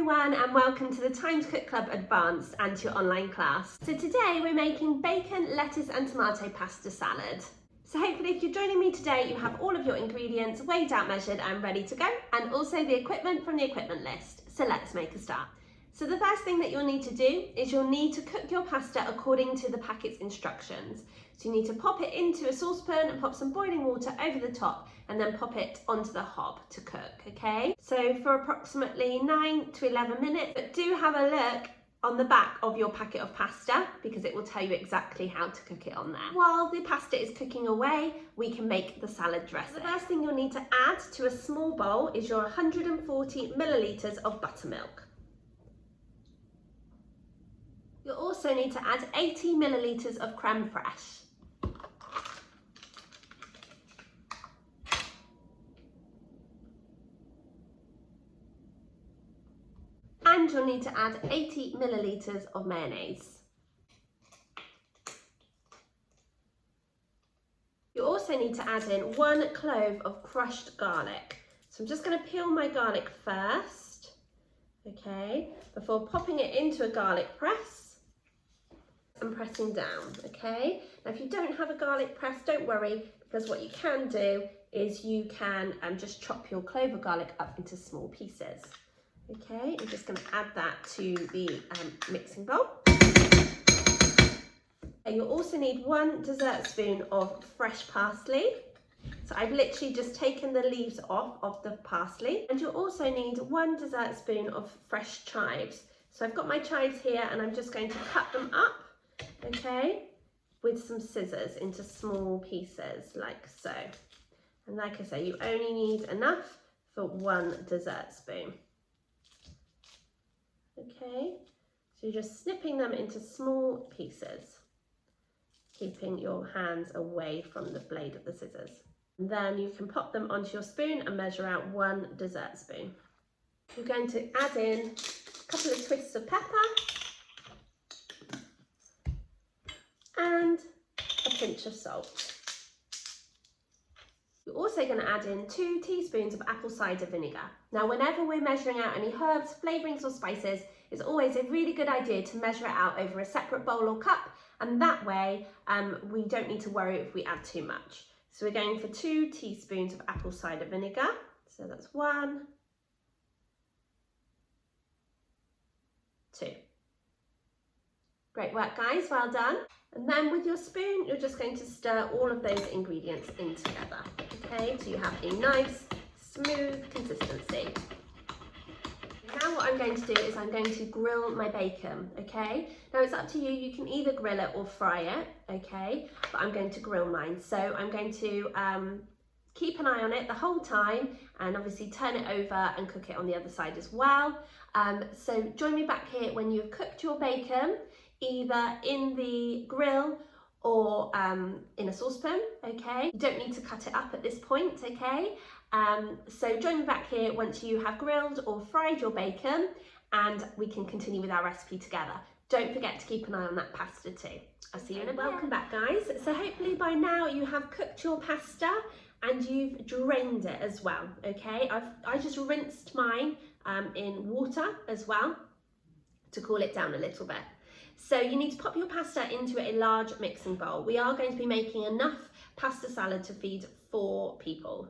everyone and welcome to the Time to Cook Club Advanced and your online class. So today we're making bacon, lettuce and tomato pasta salad. So hopefully if you're joining me today you have all of your ingredients weighed out, measured and ready to go, and also the equipment from the equipment list. So let's make a start. So the first thing that you'll need to do is you'll need to cook your pasta according to the packet's instructions. So you need to pop it into a saucepan and pop some boiling water over the top and then pop it onto the hob to cook, okay? So for approximately 9 to 11 minutes, but do have a look on the back of your packet of pasta because it will tell you exactly how to cook it on there. While the pasta is cooking away, we can make the salad dressing. The first thing you'll need to add to a small bowl is your 140 millilitres of buttermilk. You'll also need to add 80 millilitres of creme fraiche. And you'll need to add 80 millilitres of mayonnaise. You also need to add in 1 clove of crushed garlic. So I'm just going to peel my garlic first, okay, before popping it into a garlic press and pressing down, okay. Now if you don't have a garlic press, don't worry, because what you can do is you can just chop your clove of garlic up into small pieces. Okay, I'm just going to add that to the mixing bowl. And you'll also need 1 dessert spoon of fresh parsley. So I've literally just taken the leaves off of the parsley. And you'll also need 1 dessert spoon of fresh chives. So I've got my chives here and I'm just going to cut them up, okay, with some scissors into small pieces like so. And like I say, you only need enough for 1 dessert spoon. Okay, so you're just snipping them into small pieces, keeping your hands away from the blade of the scissors. And then you can pop them onto your spoon and measure out 1 dessert spoon. You're going to add in a couple of twists of pepper and a pinch of salt. You're also going to add in 2 teaspoons of apple cider vinegar. Now, whenever we're measuring out any herbs, flavourings or spices, it's always a really good idea to measure it out over a separate bowl or cup, and that way we don't need to worry if we add too much. So we're going for 2 teaspoons of apple cider vinegar. So that's 1, 2. Great work, guys, well done. And then with your spoon, you're just going to stir all of those ingredients in together, okay, so you have a nice, smooth consistency. Now what I'm going to do is I'm going to grill my bacon, okay? Now it's up to you, you can either grill it or fry it, okay? But I'm going to grill mine, so I'm going to keep an eye on it the whole time and obviously turn it over and cook it on the other side as well. So join me back here when you've cooked your bacon, either in the grill or in a saucepan, okay? You don't need to cut it up at this point, okay? So join me back here once you have grilled or fried your bacon and we can continue with our recipe together. Don't forget to keep an eye on that pasta too. I'll see you in a minute. Welcome back, guys. So hopefully by now you have cooked your pasta and you've drained it as well, okay? I just rinsed mine in water as well to cool it down a little bit. So you need to pop your pasta into a large mixing bowl. We are going to be making enough pasta salad to feed 4 people.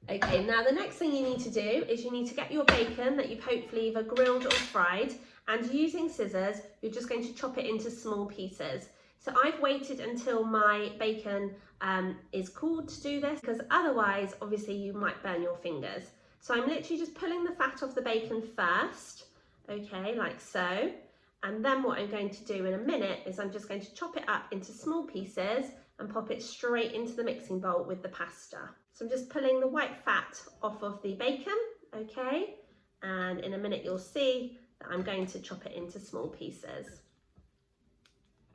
Okay, now the next thing you need to do is you need to get your bacon that you've hopefully either grilled or fried, and using scissors, you're just going to chop it into small pieces. So I've waited until my bacon is cooled to do this, because otherwise, obviously, you might burn your fingers. So I'm literally just pulling the fat off the bacon first, okay, like so. And then what I'm going to do in a minute is I'm just going to chop it up into small pieces and pop it straight into the mixing bowl with the pasta. So I'm just pulling the white fat off of the bacon, okay? And in a minute you'll see that I'm going to chop it into small pieces.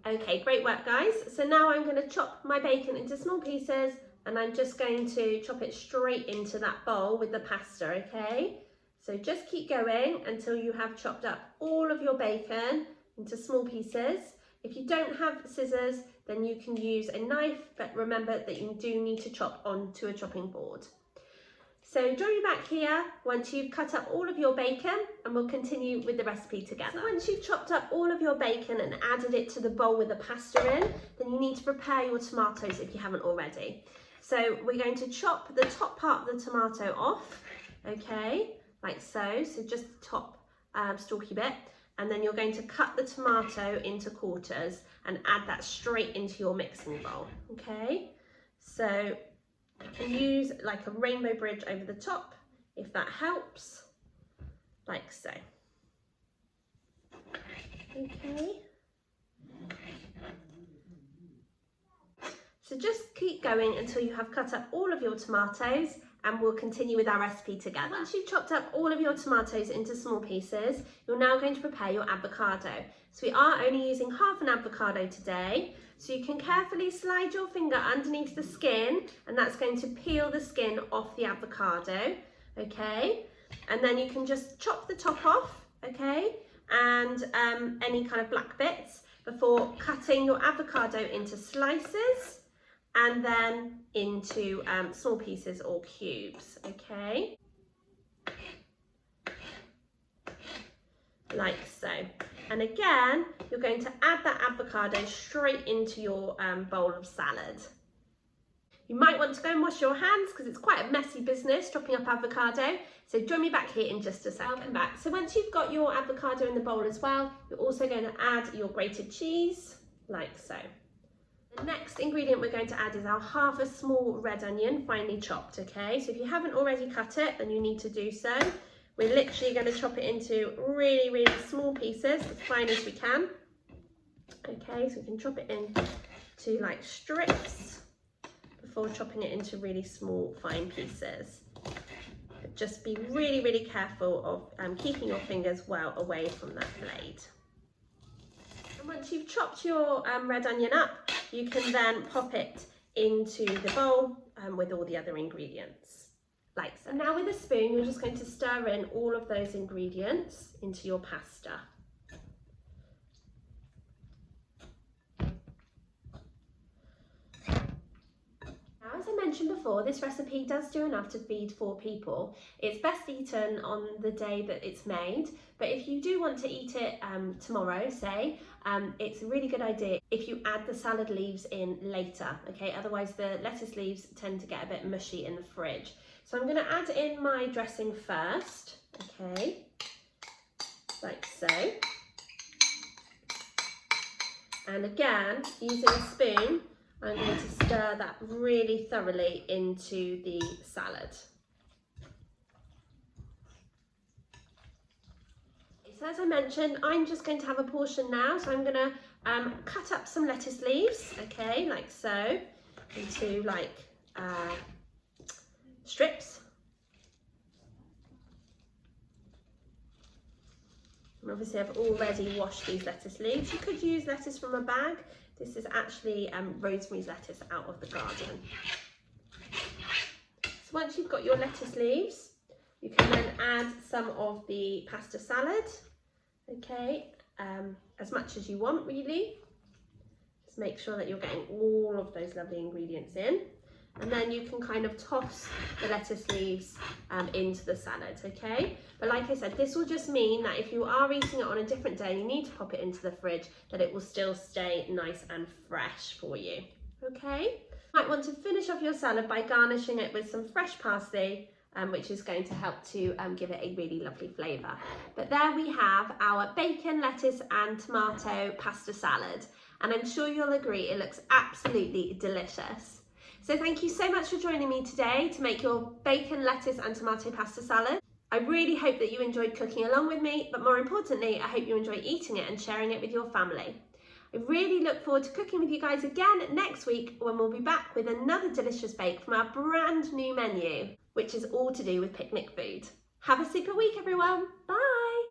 Okay, great work, guys. So now I'm going to chop my bacon into small pieces and I'm just going to chop it straight into that bowl with the pasta, okay? So just keep going until you have chopped up all of your bacon into small pieces. If you don't have scissors, then you can use a knife, but remember that you do need to chop onto a chopping board. So join me back here once you've cut up all of your bacon, and we'll continue with the recipe together. So once you've chopped up all of your bacon and added it to the bowl with the pasta in, then you need to prepare your tomatoes if you haven't already. So we're going to chop the top part of the tomato off, okay, like so. So just the top stalky bit, and then you're going to cut the tomato into quarters and add that straight into your mixing bowl, okay? So you can use like a rainbow bridge over the top if that helps, like so. Okay. So just keep going until you have cut up all of your tomatoes, and we'll continue with our recipe together. Once you've chopped up all of your tomatoes into small pieces, you're now going to prepare your avocado. So we are only using half an avocado today. So you can carefully slide your finger underneath the skin, and that's going to peel the skin off the avocado, okay? And then you can just chop the top off, okay? And any kind of black bits before cutting your avocado into slices and then into small pieces or cubes, okay? Like so. And again, you're going to add that avocado straight into your bowl of salad. You might want to go and wash your hands because it's quite a messy business chopping up avocado. So join me back here in just a second. Welcome back. So once you've got your avocado in the bowl as well, you're also going to add your grated cheese, like so. The next ingredient we're going to add is our half a small red onion, finely chopped, okay? So if you haven't already cut it, then you need to do so. We're literally going to chop it into really, really small pieces, as fine as we can. Okay, so we can chop it into like strips before chopping it into really small, fine pieces. But just be really, really careful of keeping your fingers well away from that blade. And once you've chopped your red onion up, you can then pop it into the bowl with all the other ingredients. Like so. And now with a spoon, you're just going to stir in all of those ingredients into your pasta. Now, as I mentioned before, this recipe does do enough to feed 4 people. It's best eaten on the day that it's made, but if you do want to eat it tomorrow, say, it's a really good idea if you add the salad leaves in later, okay? Otherwise the lettuce leaves tend to get a bit mushy in the fridge. So I'm going to add in my dressing first, okay, like so. And again, using a spoon, I'm going to stir that really thoroughly into the salad. So as I mentioned, I'm just going to have a portion now. So I'm going to cut up some lettuce leaves, okay, like so, into like strips. And obviously I've already washed these lettuce leaves. You could use lettuce from a bag. This is actually Rosemary's lettuce out of the garden. So once you've got your lettuce leaves, you can then add some of the pasta salad, okay, as much as you want really. Just make sure that you're getting all of those lovely ingredients in. And then you can kind of toss the lettuce leaves into the salad, okay? But like I said, this will just mean that if you are eating it on a different day and you need to pop it into the fridge, that it will still stay nice and fresh for you, okay? You might want to finish off your salad by garnishing it with some fresh parsley, which is going to help to give it a really lovely flavour. But there we have our bacon, lettuce and tomato pasta salad. And I'm sure you'll agree it looks absolutely delicious. So thank you so much for joining me today to make your bacon, lettuce and tomato pasta salad. I really hope that you enjoyed cooking along with me, but more importantly, I hope you enjoy eating it and sharing it with your family. I really look forward to cooking with you guys again next week when we'll be back with another delicious bake from our brand new menu, which is all to do with picnic food. Have a super week, everyone. Bye.